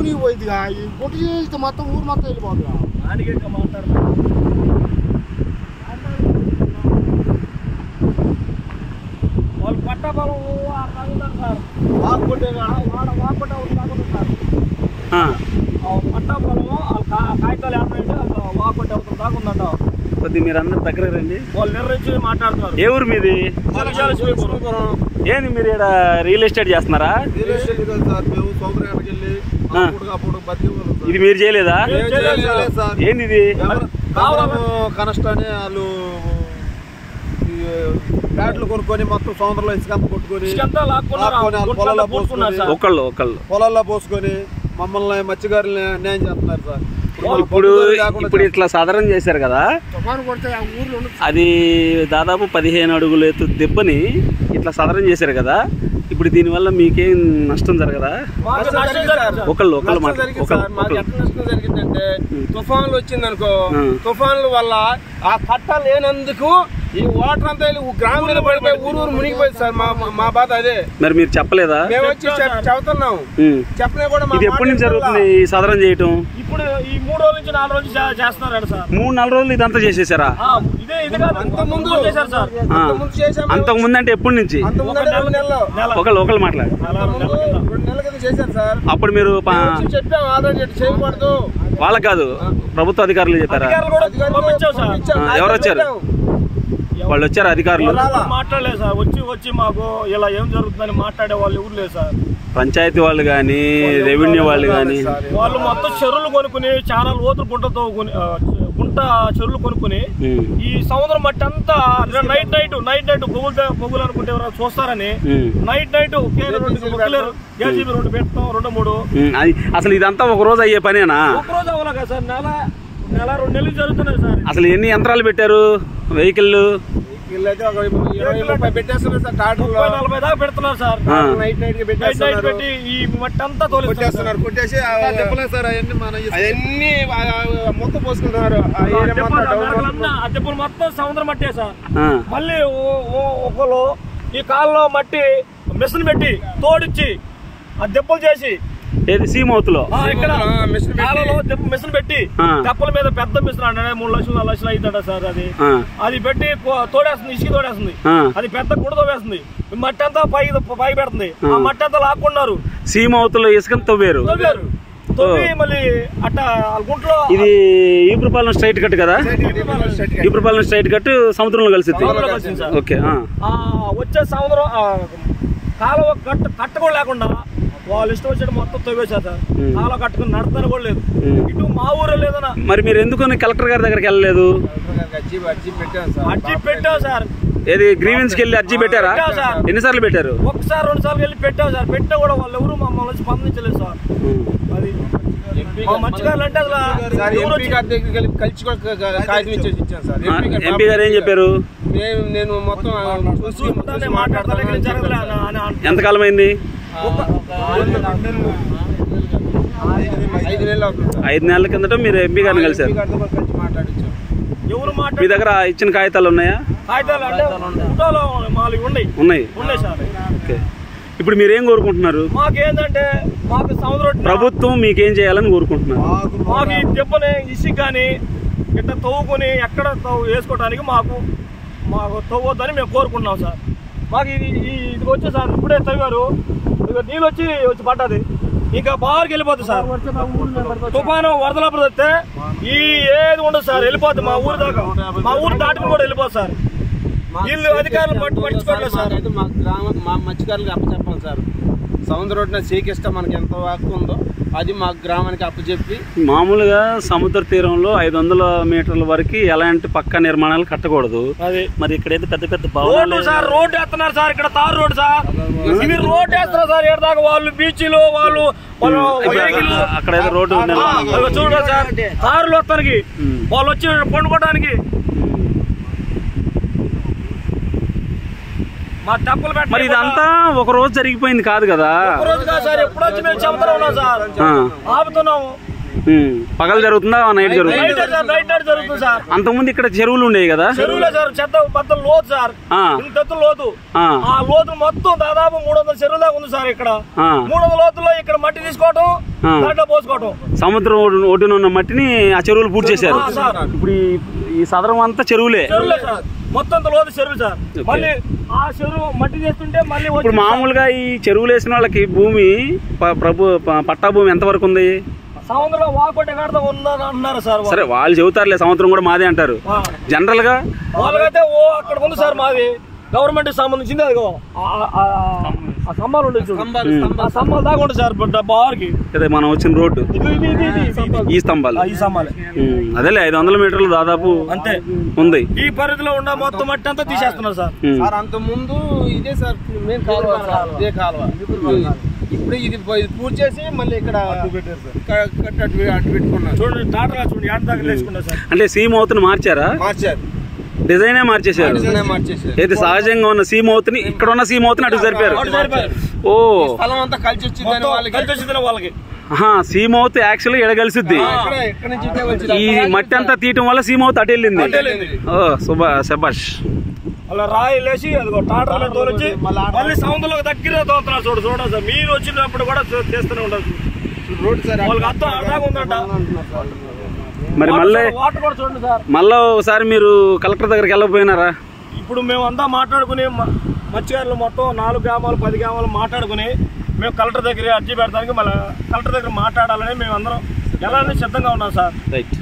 మునిగిపోయిందిగా ఈ పొట్టు చేస్తే మొత్తం ఊరు మొత్తం వెళ్ళిపోతుందా దానికి మాట్లాడతారు వాళ్ళు పట్ట పొలం తాగుతారు సార్ వాకొట్టే వాకొట్ట తాగుతుంది సార్ పట్ట పొలము కాగితాలు ఏమంటే వాకొట్టే అవుతుంది తాగుందంట కొద్దిగా మీరు అందరు దగ్గర రండి వాళ్ళు నిర్ణయించి మాట్లాడుతున్నారు ఏ ఊరు మీది ఏంది మీరు ఇక్కడ రియల్ ఎస్టేట్ చేస్తున్నారా ఇది మీరు చేయలేదా ఏంది ఇది కనష్టాన్ని వాళ్ళు బ్యాట్లు కొనుక్కొని మొత్తం సముద్రంలో ఇసుకంతా కొట్టుకొని పొలాల్లో పోసుకొని మమ్మల్ని మత్స్యకారులు న్యాయం చేస్తున్నారు సార్ ఇప్పుడు ఇట్లా సాధారణ చేశారు కదా అది దాదాపు 15 అడుగుల ఎత్తు దెబ్బని ఇట్లా సాధారణ చేశారు కదా ఇప్పుడు దీనివల్ల మీకేం నష్టం జరగదా ఒకళ్ళు జరిగిందంటే తుఫాన్లు వచ్చిందనుకో తుఫాన్ల వల్ల ఆ కట్ట లేనందుకు ఈ వాటర్ అంతా గ్రామీణ పడిపోయి ఊరు మునిగిపోయింది సార్ మా బాధ అదే మరి మీరు చెప్పలేదా మేము వచ్చి చెబుతున్నాం చెప్పలే కూడా ఇది ఎప్పటి నుంచి జరుగుతుంది ఈ సాధారణ చేయటం ఇప్పుడు ఈ 3 రోజుల నుంచి 4 రోజులు చేస్తున్నారు సార్ 3-4 రోజులు ఇదంతా చేసేసారా అంతకు ముందు అంటే ఎప్పటి నుంచి ఒకళ్ళు మాట్లాడు అప్పుడు మీరు వాళ్ళకి కాదు ప్రభుత్వ అధికారులు చెప్పారా ఎవరు వచ్చారు వాళ్ళు వచ్చారు అధికారులు మాట్లాడలేదు సార్ వచ్చి మాకు ఇలా ఏం జరుగుతుందని మాట్లాడే వాళ్ళు ఎవరు లేదు సార్ పంచాయతీ వాళ్ళు కానీ రెవెన్యూ వాళ్ళు కానీ వాళ్ళు మొత్తం చెరువులు కొనుక్కుని చాలా లోతులు గుంట చెరువులు కొనుక్కుని ఈ సముద్రం మట్టి అంతా నైట్ పొగులు అనుకుంటే ఎవరు చూస్తారని నైట్ JCB 2 పెడతాం 2-3 అసలు ఇదంతా ఒక రోజు అయ్యే పనేనా ఒక రోజు అవ్వలే కదా సార్ నెల 2 నెలలు జరుగుతున్నాయి సార్ అసలు ఎన్ని యంత్రాలు పెట్టారు వెహికల్ అయితే 20-30 పెట్టేస్తున్నారు సార్ 40 దాకా పెడుతున్నారు సార్ నైట్ పెట్టి ఈ మట్టి అంతా తోలిస్తున్నారు కొట్టేసి అవన్నీ మొత్తం పోసుకుంటున్నారు ఆ దెబ్బలు మొత్తం సముద్రం మట్టే సార్ మళ్ళీ ఒకళ్ళు ఈ కాలంలో మట్టి మిషన్ పెట్టి తోడిచ్చి ఆ దెబ్బలు చేసి ఏది సీమౌతులో ఇక్కడ మిషన్ పెట్టి తెప్పల మీద పెద్ద మిషన్ అంటే 3 లక్షలు 4 లక్షలు అవుతాడ సార్ అది పెట్టి తోడేస్తుంది ఇసుక తోడేస్తుంది అది పెద్ద గుడ తోవేస్తుంది మట్టి అంతా పై పెడుతుంది ఆ మట్టి అంతా లాక్కున్నారు సీమౌతులో ఇసుకని తవ్వారు మళ్ళీ అట్ట గుంట్లో ఇది ఈపురపాలెం స్ట్రైట్ కట్ కదా ఈపురపాలెం స్ట్రైట్ కట్ సముద్రంలో కలిసింది ఓకే వచ్చే సముద్రం కాలువ కట్ట కూడా లేకుండా వాళ్ళు ఇష్టం వచ్చేది మొత్తం తవ్వేశారు సార్ కాలువ కట్టుకుని నడతాను కూడా లేదు ఇటు మా ఊరే లేదన్నా మరి మీరు ఎందుకు కలెక్టర్ గారి దగ్గరికి వెళ్ళలేదు అర్జీ పెట్టావు సార్ ఏది గ్రీవెన్స్ కి వెళ్ళి అర్జీ పెట్టారా ఎన్నిసార్లు పెట్టారు ఒకసారి 2 సార్లు వెళ్ళి పెట్టావు సార్ పెట్టా కూడా వాళ్ళు ఎవరు మమ్మల్ని స్పందించలేదు సార్ అది మత్స్యకారులు అంటే ఎంపీ గారు ఏం చెప్పారు నేను మొత్తం ఎంతకాలం అయింది 5 నెలల కిందట మీరు ఎంపీ గారిని కలిసారు మీ దగ్గర ఇచ్చిన కాగితాలు ఉన్నాయా ఉన్నాయి ఓకే ఇప్పుడు మీరేం కోరుకుంటున్నారు మాకేంటంటే మాకు సముద్రం ప్రభుత్వం మీకేం చేయాలని కోరుకుంటున్నారు మాకు ఈ దెబ్బని ఇసుక కానీ ఇట్లా తవ్వుకొని ఎక్కడ వేసుకోవడానికి మాకు తవ్వద్దని మేము కోరుకుంటున్నాం సార్ మాకు ఇది వచ్చే సార్ ఇప్పుడే తవ్వారు నీళ్ళు వచ్చి పడ్డది ఇంకా బాగా వెళ్ళిపోతుంది సార్ తుఫాను వరదలప్పుడు వస్తే ఈ ఏది ఉండదు సార్ వెళ్ళిపోద్ది మా ఊరు దాకా మా ఊరు దాటుకుని కూడా వెళ్ళిపోతుంది సార్ వీళ్ళు అధికారులు పట్టించుకోవట్లేదు సార్ అయితే మా మత్స్యకారులకు అప్పచెప్పాలి సార్ సముద్ర రోడ్డున సీకిస్తా మనకి ఎంత హక్కు ఉందో అది మా గ్రామానికి అప్పచెప్పి మామూలుగా సముద్ర తీరంలో 500 మీటర్ల వరకు ఎలాంటి పక్కా నిర్మాణాలు కట్టకూడదు మరి ఇక్కడైతే పెద్ద పెద్ద భవనాలు సార్ రోడ్డు వేస్తున్నారు సార్ ఇక్కడ తారు రోడ్డు సార్ ఇది రోడ్డు వేస్తున్నారు సార్ ఎడదాకా వాళ్ళు బీచ్లు వాళ్ళు అక్కడైతే రోడ్డు చూడండి సార్ తారులు వస్తానికి వాళ్ళు వచ్చి పండుకోవడానికి మరి ఇదంతా ఒక రోజు జరిగిపోయింది కాదు కదా సార్ ఎప్పుడు వచ్చి మేము చెబుతా ఉన్నాం సార్ ఆపుతున్నాము పగలు జరుగుతుందా నైట్ జరుగుతుందా? నైట్ జరుగుతుంది సార్. అంతకుముందు ఇక్కడ చెరువులు ఉండేవి కదా? చెరువులే సార్, చెత్త మొత్తం లోతు సార్, ఇంత లోతు. ఆ లోతు మొత్తం దాదాపు 300 చెరువుల దాకా ఉంది సార్. ఇక్కడ 300 లోతుల్లో ఇక్కడ మట్టి తీసుకోవటం, దాంట్లో పోసుకోవటం. సముద్రం ఒడ్డున ఉన్న మట్టిని ఆ చెరువులు పూర్తి చేశారు. ఇప్పుడు ఈ సదరం అంతా చెరువులే సార్, మొత్తం లోతు చెరువు సార్. మళ్ళీ ఆ చెరువు మట్టి చేస్తుంటే మళ్ళీ ఇప్పుడు మామూలుగా ఈ చెరువులు వేసిన వాళ్ళకి భూమి పట్టా భూమి ఎంత వరకు ఉంది? సముద్రంలో వాకొట్టే కాడ ఉన్నారు సార్. సరే వాళ్ళు చెబుతారులే, సముద్రం కూడా మాదే అంటారు. జనరల్ గా వాళ్ళకైతే అక్కడ ఉంది సార్ మాది, గవర్నమెంట్ సంబంధించింది. అదిగో ఆ స్తంభాలు ఉండే ఆ స్తంభాలు దాకా ఉంటుంది సార్ బార్కి. అదే మనం వచ్చిన రోడ్డు ఈ స్తంభాలు. అదేలే 500 మీటర్లు దాదాపు అంతే ఉంది. ఈ పరిధిలో ఉన్న మొత్తం మట్టి అంతా తీసేస్తున్నారు సార్. అంత ముందు ఇదే సార్ మెయిన్ కాలువ, ఇదే కాలువ. ఇప్పుడు ఇది పూర్తి చేసి మళ్ళీ ఇక్కడ అడ్డు పెట్టుకున్నారు. చూడండి టాటా చూడండి ఎంత దాకా వేసుకున్నారు సార్. అంటే సీమౌత్ని మార్చారా? మార్చారు, డిజైనే మార్చేశారు. అయితే సహజంగా ఉన్న సీమౌత్ని ఇక్కడ ఉన్న సీమౌత్ని అటు జరిపారు. ఓ స్థలం అంతా కలిసి వచ్చింది వాళ్ళకి. సీమౌత్ యాక్చువల్ ఎడ కలిసిద్ది. ఈ మట్టి అంతా తీయటం వల్ల సీమౌత్ అటు వెళ్ళింది. ఓ శభాష్. అలా రాయి లేచి అదిగో టాటర్లో తోలొచ్చి మళ్ళీ సముద్రంలోకి దగ్గర తోలుతున్నారు. చూడండి సార్, మీరు వచ్చినప్పుడు కూడా చేస్తూనే ఉండదు. వాళ్ళకి అర్థం ఉందంట. మరి మళ్ళీ ఒకసారి మీరు కలెక్టర్ దగ్గరికి వెళ్ళకపోయినారా? ఇప్పుడు మేము అంతా మాట్లాడుకుని మత్స్యకారులు మొత్తం 4 గ్రామాలు 10 గ్రామాలు మాట్లాడుకుని మేము కలెక్టర్ దగ్గర అర్జీ పెడతానికి మళ్ళీ కలెక్టర్ దగ్గర మాట్లాడాలని మేము అందరం ఎలా సిద్ధంగా ఉన్నాం సార్. రైట్.